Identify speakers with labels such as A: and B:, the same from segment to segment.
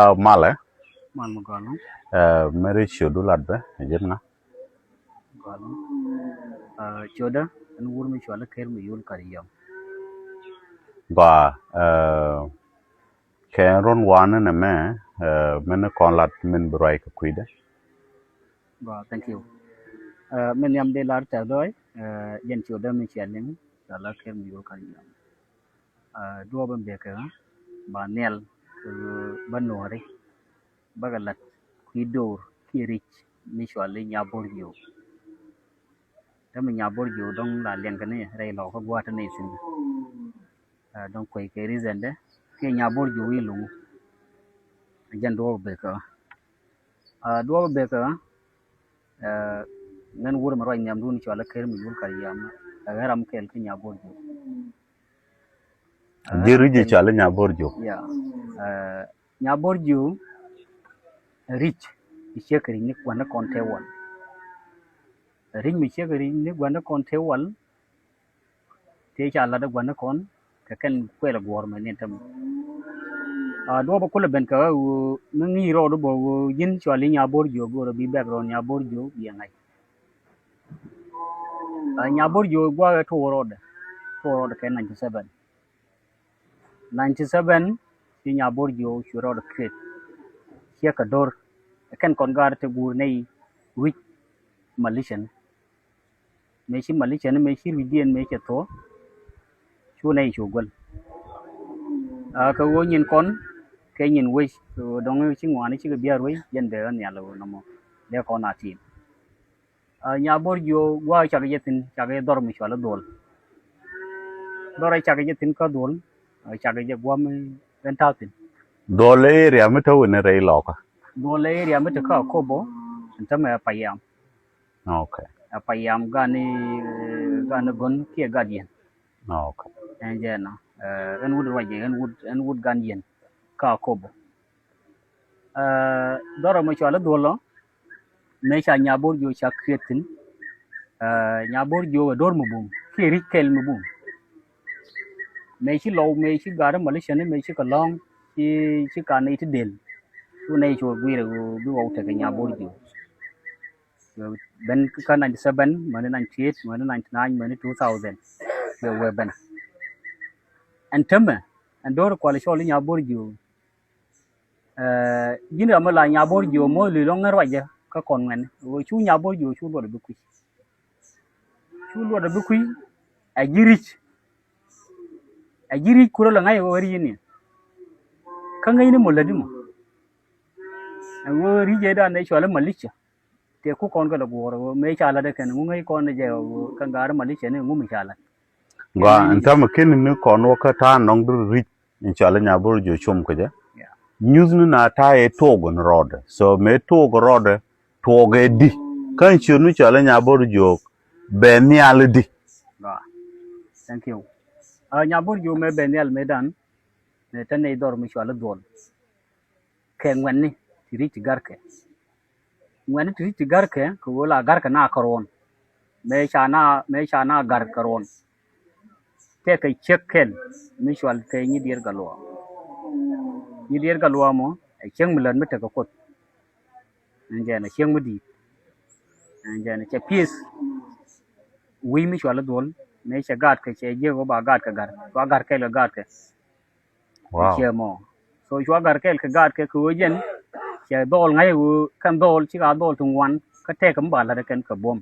A: Male,
B: Man magalo,
A: Mary Shuduladbe, Jimna.
B: galo. Choda, and would me chola care me you'll carry yam.
A: Ba, Cameron one and a man, men conlat min break a quid.
B: Thank you. Many am de lar tadoy, yen choda me chelling, chola care me you'll carry yam. Duoban baker, ba nel, banori, bagalat, quidor, kirich, mutually yaborgio. Tell yaborgio don't la lengane, rail of water nation. Don't quake a reason there. King yaborgio will jen duo baker. Duo baker, men wur maro nyam dun chola ker mi yul kar yam garam kel ki nyaborjo garam
A: Jiriji
B: kel
A: challenge Borjo.
B: ya nyaborjo rich ishekri ni kwana konte wal rich mi shekri ni kwana konte wal te chala da kwana kon ka ken kwela gor me ne tam do ba kula ben ka ngi ro do bo yin choli nyaborjo go bi background nyaborjo bi ngai nyaborjo gwa to road ken 97 thì nhà bor yo shuro da kret kia ka dor kan kon gar te gur nei wik malishan me shi malishan me shi ridien me che to chu nei chu gol ka wo nyin kon ke nyin we dong chi ngwa ni chi ga bia roi yen de an ya lo no mo de kon a tin nhà bor yo wa cha ga yetin cha ga dor mi shwala dol dor ai cha ga yetin ka dol cha ga je gwa me ben ta tin
A: Dole area mito in a rail locker.
B: dol le ria me te ka ko bo ntame payam
A: Okay.
B: payam gani gani gon kia guardian
A: Okay.
B: and jena en wood waje en wood guardian ka kobo doro mo chala dolo me cha nyabor jo cha kretin nyabor jo dor mo bum ki rikel mo bum me chi low me chi gar malaysia ne me chi ka long chi ka nei ti del tu nei cho gwi re bi wo te nyabor jo ben ka 97 man 98 man 99 man 2000 we ben and temme and door kwali sholi nya borju yini amala nya borju mo li longa raja ka kon men wo chu nya borju chu do de ku chu do de ku a jirich kuro la ngai wori yini ka ngai ni mo ladi mo wo ri je da ne shola malicha te ku kon ga da goro me chala de kan ngai kon je ka gar malicha ne ngumi chala
A: Gwa and Tamakin in Conwoka town, non rich in challenge Borjo chum kaja.
B: yeah
A: Using na tie a togon rod. So me tog rod tog a di. Can't you no challenge Borjo? Ben Yaldi.
B: thank you nya borju me benel medan ne tane dor mi shola dol ke ngwanni tiri ti garke ngwanni tiri ti garke ko wala garka na karon me chana gar karon te kai checken mi shwal te ni dir galwa mo ai cheng milan meta ko kot nje na cheng mudi nje na che piece wi mi shwal dol me che gat ke che je go ba gat ka gar wa gar ke la gat ke
A: Wow.
B: che mo so wa gar ke gat ke ko jen che dol ngai u kan dol chi ga dol tung wan ka te kam ba la de ken ka bom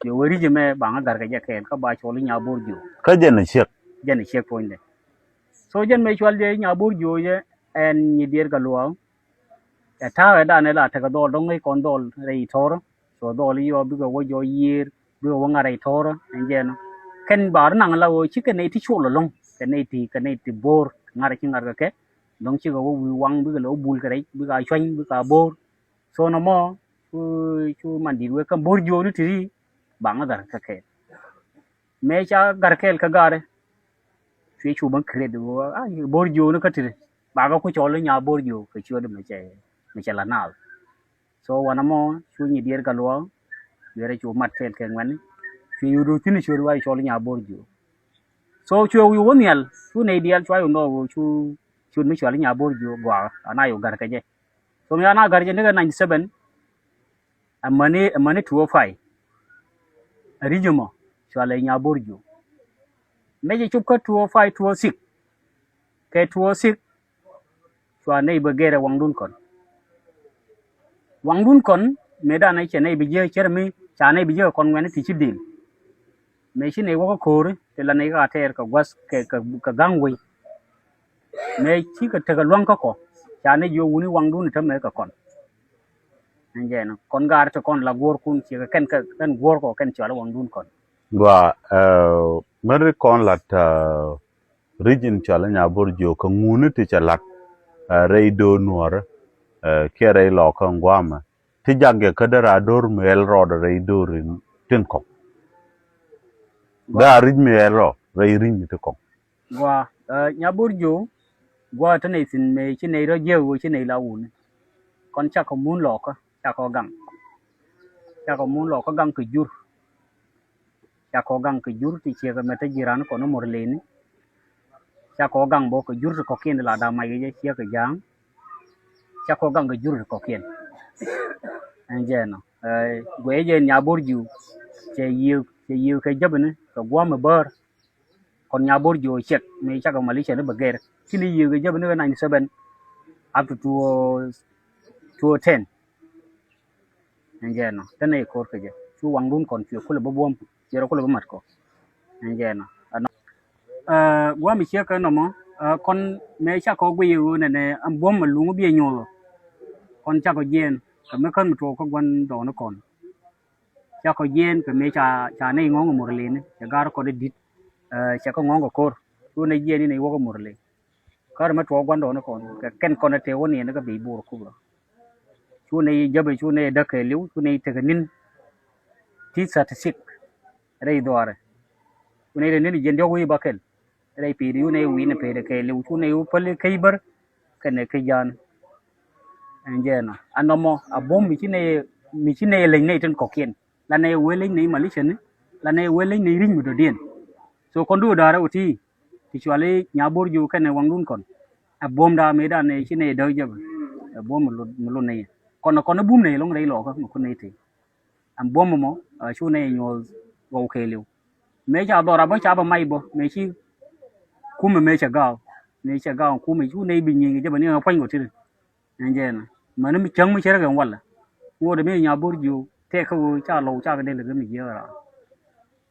B: yo wori je me ba ga gar ke je ke ka ba choli nya borju
A: Kajan a check.
B: jen che point de so jen me shwal je nya borju je en ni dir galwa ta da ne la ta ga dol dong ngai kon dol rei tor so dol yo bi go wo yo yir bi go nga rei tor en je no ken bar nang la wo chi ken nei ti chulo long ken nei ti bor ngar chi ngar ke dong chi go wi wang bi go lo bul ke rei bi ga chwen bi ga bor so no mo chu man di we kan bor jo ni ti ba nga dar ka ke me cha gar kel ka gare chu ban kre do bor jo no ka ti ba ga ku cholo nya bor jo ke chu de me che la na so wana mo chu ni dir ka lo yere chu mat kel ke ngwan chu yu tin chu wa cholo nya bor jo so chu yu wonial chu nei dial chu no chu chun mi chwal nya bor ju gwa ana yo gar kaje so mi ana gar je ne 97 amane 205 rijimo chwal nya bor ju meje chup ka 205 206 ke 206 chwal ne begere wangdun kon meda na chene bije chermi chane bije kon ngene ti chidil me chine wo ko te la ne ga ter ka gwas ka gangwe me chi ka te ka lwan ka ko chane yo wuni wangdun ta me ka kon nje no kon gar to kon la gor kun chi ka ken gor ko ken chala wangdun kon
A: gwa mer kon lat region chala nya bor jo ka ngunu ti chalat reido nuor ke rei lo ka ngwama ti jagge kadara dor mel rod reido rin tin ko da rid mel ro rei rin ti ko
B: gwa nya bor jo gwa to ne sin me chi ne ro je wo chi ne la un kon cha ko mun lo ka cha ko mun lo ka gang ku jur cha ko gang ku jur ti che ga meta jiran ko no morle ni cha ko gang bo ko jur ko ken la da mai je che ka jang cha ko gang ku jur ko ken anje no gwe je nya bor ju che yu ke jabne ko gwa me bar kon nya bor ju chek me cha ko malaysia ne bager kini yu ke jabne 97 up to 2010 anje no tane ko ke je chu wangdun kon chu ko le bom jero ko le mat ko anje no gwa mi che ka no mo kon me cha ko gwe yu ne am bom lu bi nyo kon cha ko jen ka me kan to ko gwan do no kon cha ko jen ka me cha ne ngong morle ne cha gar ko de dit cha ko ngong ko tu ne jen ni wo ko morle kar ma to gwan do no kon ka ken kon te woni ne ka bi bur ku lo chu ne jabe chu ne da ke liu chu ne te ka nin ti sa te sik rei doare chu ne ne jen do wi bakel rei pi yu ne wi ne pe de ke liu chu ne u pale kai bar ka ne ke jan anjena anomo abom mi chine le nei ten kokien la ne wele nei malishen la ne wele nei ring do dien so kondu dara uti ti chwale nyabor ju kane wangdun kon abom da me da ne chine do jab abom lu nei kono bum nei long rei lo ko ko nei ti am bom mo chu ne nyol go kheliu me cha dora ba cha ba mai bo me chi kuma me cha ga kuma chu nei bi nyi je ba ne pa ngo ti anjena mana mi chang mi chere gan wala wo de me nya bor ju te ko cha lo cha de le mi je ra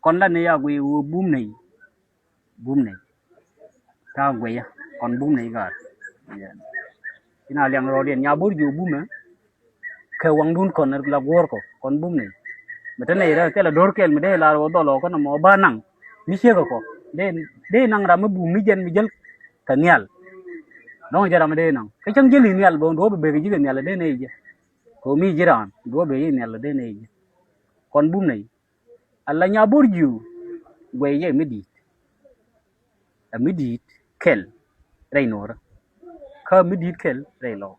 B: kon la ne ya gwe wo bum nei ta gwe ya kon bum nei ga ina liang ro den nya bor ju bum ke wang dun kon la gor ko kon bum nei meta nei ra ke la dor kel mi de la ro do lo ko no mo ba nang mi che ko de nang ra me bum mi jel ka nial no jara me de nang ke chang jeli nial bo do be ge nial de nei je ko mi jiran do be nial de nei je kon bum nei alla nya burju gwe ye midit kel reinor ka midit kel reilo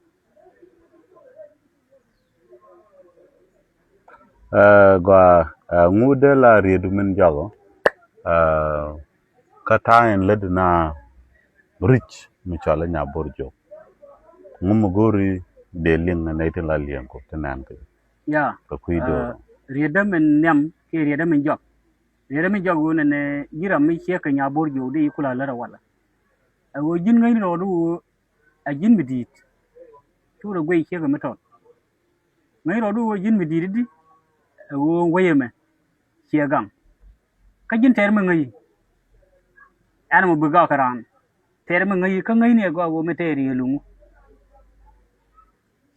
A: gwa ngude la riedu min jago katain ledna rich mi chala nya borjo ngum gori de ling na itin la liang ko tanan ko
B: ya
A: ko kuido
B: rieda men nyam ke rieda men jog wona ne jira mi che ka nya borjo de kula la wala wo jin ngai no du a jin midit tu ro gwe che ka meton ngai ro du wo jin midit di wo wayeme che gang ka jin ter me ngai ana mo buga karan ter me ngai ka ngai ne go wo me ter yi lungu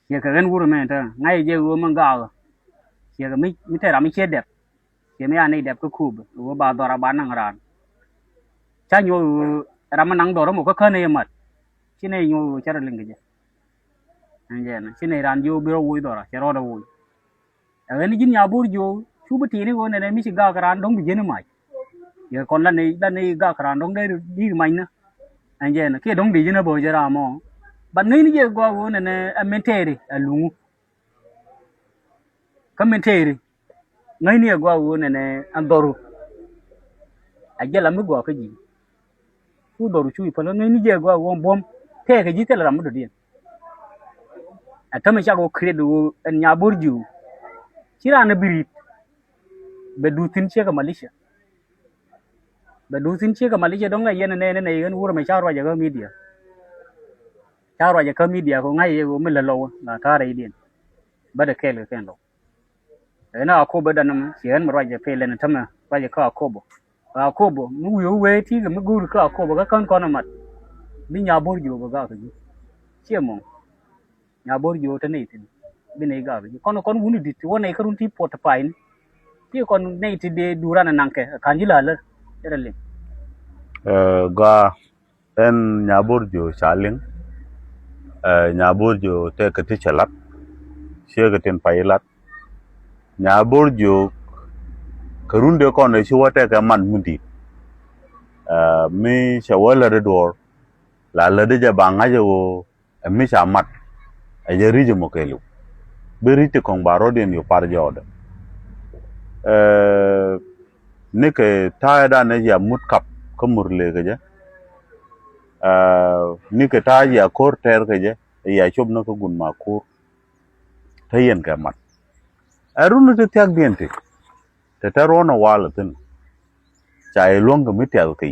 B: che ka ren wuro me ta ngai je wo man ga che ka mi ter am che dep che me ani dep ko kub wo ba dora ba nang ran cha nyo ramanang doro mo ka khane mat chine nyo chara lingeje anje na chine ran jo biro wo dora chero do wo ani jin ya bur jo chuba tini go ne mi ga karan dong bi jene mai ye kon la nei ga karan dong dai di mai na anje na ke dong bi jene bo jara mo ban nei ni je go wo ne amenteri alungu kamenteri ngai ni go wo ne andoru ajela mi go ka ji ku doru chui pala ngai ni je go wo bom ke ke jite la ramu dien atame cha go credo en nya borju kira na birit be dutin che ka Malaysia be dutin che ka Malaysia dong la yen ne ne gan wuro me cha ro ja ga media cha ro ja ka media ko ngai go me la lo na ta re dien ba de ke le ken lo na ko ba danam chen ro ja pe le na tama ro ja ka ko bo mu yo we ti ga mu gu ka ko ba ka kon mat bi nya borju ba ga ka ji che mo nya borju te ne tin bi ne ga bi kon wuni dit wona ka run ti pot pain ti kon ne ti de durana nanke kanjila la erale
A: ga en nyaborjo chaling nyaborjo te ka ti chalat she ga ten pailat nyaborjo karunde kon ne shi wata ka man mundi mi shawala redor la la de banga jo mi sha mat a je rije mo kelu beri te kon baro den yo par joda ne ke ta da ne ya mut kap ko murle ga je ni ke ta ya kor ter ga je ya chob na ko gun ma kur tayen ka mat arunu te tyak den te tarona wala tin cha e longa mi tel ke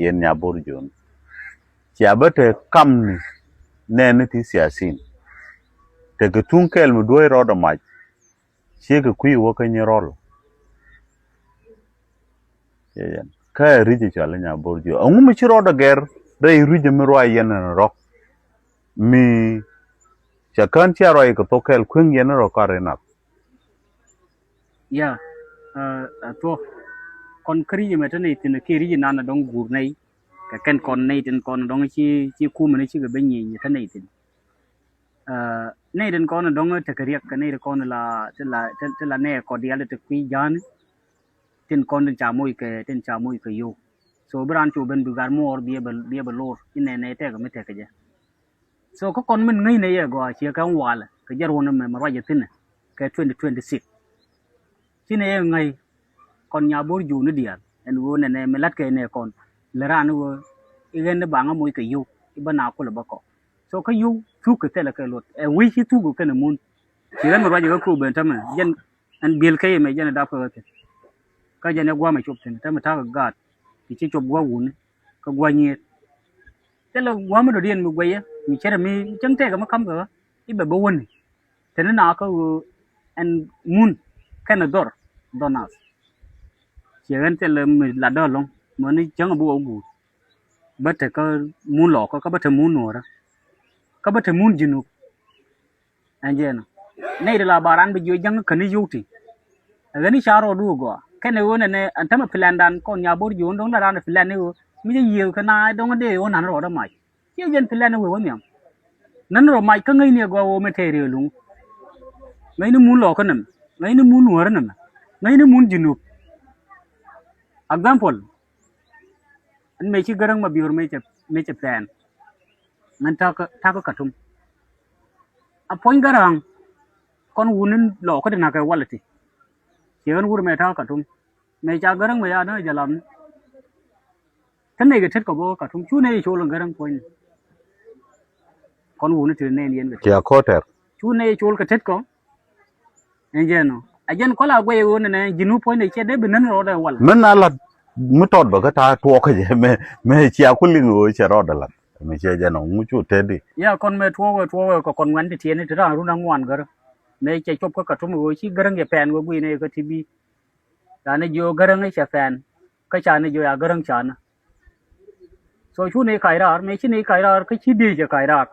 A: yen nya borjon cha bate kam ni ne ni ti siasin te ke tun kel mu do ro da ma che ke kui wo ka ni rol yen ka rije chala nya borjo angu mi chiro da ger re rije mi ro yen na ro mi cha kan cha ro ko to kel kun yen ro ka re na
B: ya to kon kri me tane tin ke ri na na dong gur nei ka ken kon nei tin kon dong chi ku me chi ga ben ni tane tin nei den kon dong te kriak ka nei kon la ne ko dia le te kui jan tin kon den cha moi ke yo so bran chu ben bu gar mor bia ba lor in ne te ga me te ke je so ko kon men ngai ne ye go chi ka wala ka jar wona me ma ra je tin ke 2026 chi ne ngai kon nya bor ju ne dia en wo ne me lat ke ne kon le ran wo igen ne banga moi ke yo ibana ko le bako so ka yo tu ke tele ke lot e wi chi tu go ke ne mun chi ran ra je ko ben tama jen an bil ke me jen da ko ke ka jen ne gwa me chop tin tama ta ga gat chi chop gwa wun ka gwa ni tele gwa me do dien mu gwa ye mi chere mi chang te ga ma kam ga ibe bo won tene na ka en mun kana dor donas chieng te le mi la do long mo ni chang bu ogu bate ka mun lo ka bate mun no ra ka bate mun jinu anjena nei de la baran bi jo jang kan yuti agani charo du go kene wona ne antama filandan kon nya bor jo ndong la ran filan ne mi je yiu kana dong de wona ro da mai che jen filan ne wo nyam nan ro mai ka ngai ne go wo me te re lung ngai ni mun lo ka nam ngai ni mun wor nam ngai ni mun jinu example an me chi garang ma biur me che plan nan ta ka katum a point garang kon wunin lo ko na ka walati chian wur me ta katum me cha garang me ya na jalam tan ne ga tet ko bo katum chu ne chu lo garang point kon wunin te ne yen
A: ya koter
B: chu ne chu ka tet ko enjeno ajen ko la gwe wona ne jinu point ne che de binan ro da wal
A: men ala mu tot ba ka ta to ka je me chia kulling wo che ro da la me che je no mu chu te di
B: ya kon me tuo ko kon wan ti ne ti ra ru na ngwan gar me che chop ko katum wo chi garang ye pen go gwi ne ko tibi da ne jo garang che pen ka cha ne jo ya garang cha na so chu ne kai ra me chi ne kai ra ka chi di je kai ra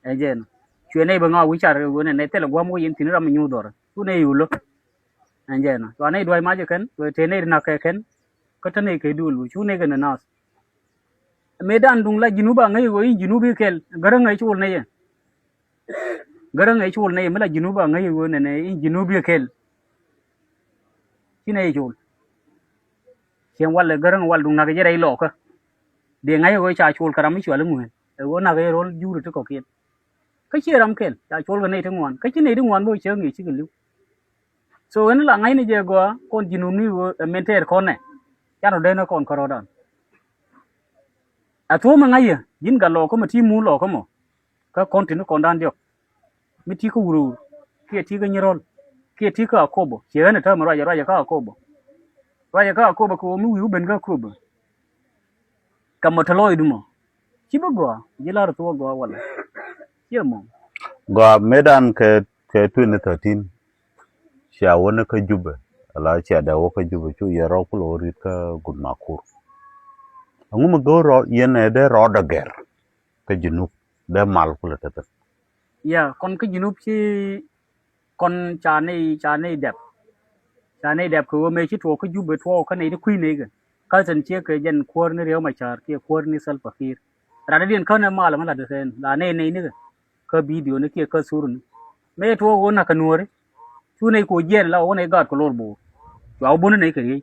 B: enjen chue ne ba nga wi cha ru ne te la gwa mo yin tin ra me nyu dor chu ne yu lo enjen to ne doi ma je ken we te ne na ke ken ko te ne ke dul chu ne ke na nas medan dung la jinuba ngai wo jinubi kel garang ai chul ne ye garang ai chul ne mala jinuba ngai wo ne jinubi kel chine chul chen wal garang wal dung na ke jere lo ka de ngai wo cha chul karam mi chul nguen e wo na ke rol juru to ko ken ka chi ram kel cha chul ga nei thngwan ka chi nei thngwan bo che ngi chi gilu so en la ngai ne je go kon jinum ni wo menter kon ne cha no de no kon korodan a to ma ngai yin ga lo ko ma ti mu lo ko mo ka continue kon dan dio mi ti ko wuru ke ti ga nyirol ke ti ka akobo che ne ta ma raja ka akobo ko mi wi ben ga akobo ka mo to lo idumo chi ba go ji la to go wala chi mo
A: Go medan ke 2013 sha wani ka juba ala cha da wo ka juba chu ya ro ku lo rit ka gud makur. Anguma go ro yene de ro da ger ka jinu de mal ku la tata.
B: ya kon ka junub chi kon cha nei đẹp ko me chi to ko jube to ka nei de kui nei ga ka san che ke jen khor ni rew ma char ke khor ni sal fakir ra da din ka na mal ma la de sen la nei nei ni ka video ni ke ka surun me to wo na ka nuore tu nei ko jen la wo nei gat ko lor bo wa bu nei ka ri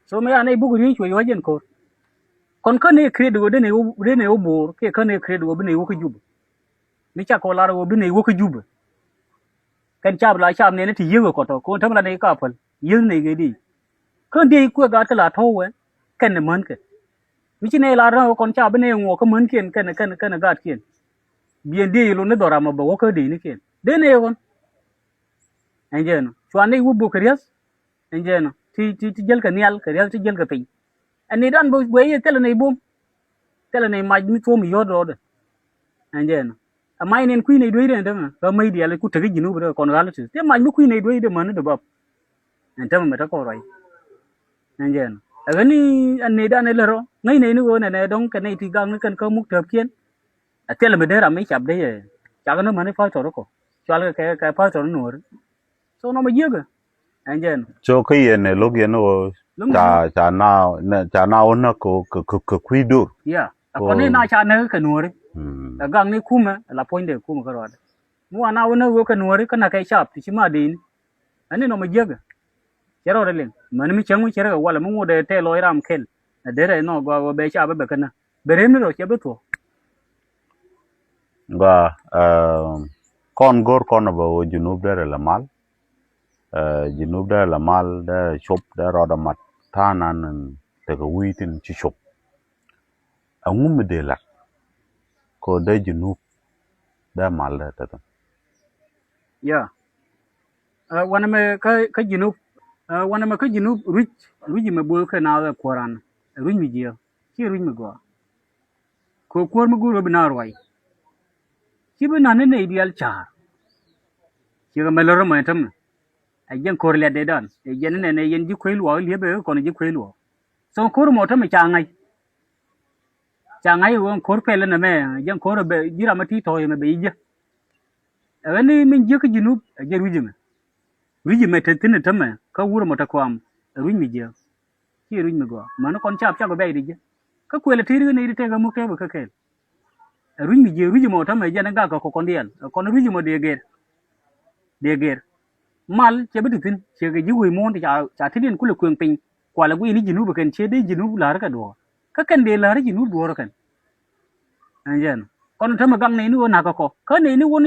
B: so me anei bu ri ko yo jen ko kon ka nei kred go de nei wo bo ke ka nei kred go bi nei wo ka jube ni cha ko la ro bi nei wo ka jube kan chab la chab ne ti yego ko to ko tham la nei ka pal yeng nei ge di kan dei ku ga ta la tho we kan ne man ke mi chi nei la ro kon chab ne ngo ko man kien kan ga kien bien dei lo ne dora ma bo ko dei ni kien de ne won enjen chwan nei wu bu krias enjen ti jel ka nial krias ti jel ka pin ani dan bo we ye tele nei bum tele nei ma mi to mi yodo de enjen amai nen kui nei doide ndama ba mai dia le ku tagi jinu bro kon galo te ma mi kui nei doide man de bab ndama meta ko rai njen agani anne da ne lero ngai nei ni go ne dong ka nei ti gang kan ka muk thap kien atel me dera mai chap de ye cha no mane fa to ko chal ka fa to no so no ma yega njen
A: So ka yene log yene cha na ona ko kui dur.
B: ya ko ne na cha ne ka no re gang ni kuma la poinde kuma ka ro mu ana wona go ka no re kana kai chap ti ma de ni ani no ma yega chero re len man mi changu chero wala mu de te lo ram kel de re no go be cha be kana bere mi ro che be to
A: Ga kon gor kon ba wo junub dere la mal. Junub dere la mal da shop da ro da mat tanan te ga witin chi shop. Angum de la ko da junub da mal da tata.
B: ya wana me ka junub wana me ka junub ruji me bo ka na ga koran ruji mi je ki ruji me go ko kor mu guro bina roi ki bina ne ne ideal cha ki ga meloro ma tam a jen kor le de dan e jen ne yen ji kwelu wa le be ko ne ji kwelu so kor mo tam cha ngai won kor pele na me jen kor be jira ma ti to me be je ani min je ka junub a je ruji me tin tam ka wuro mo ta kwam ruji mi je ki ruji me go man kon chap cha go be di je ka kwele ti ne ri te ga mu ke ba ka ke ruji mo ta me je na ga ka ko kon dial kon ruji mo de ger mal che bi tin che ga ji wi mo cha ti din kula kwen pin kwa la wi ni junub kan che de junub la ka do ka kan de la ri junub do kan anjen kon ta ma gang ne ni wona ka ko ka ne ni woni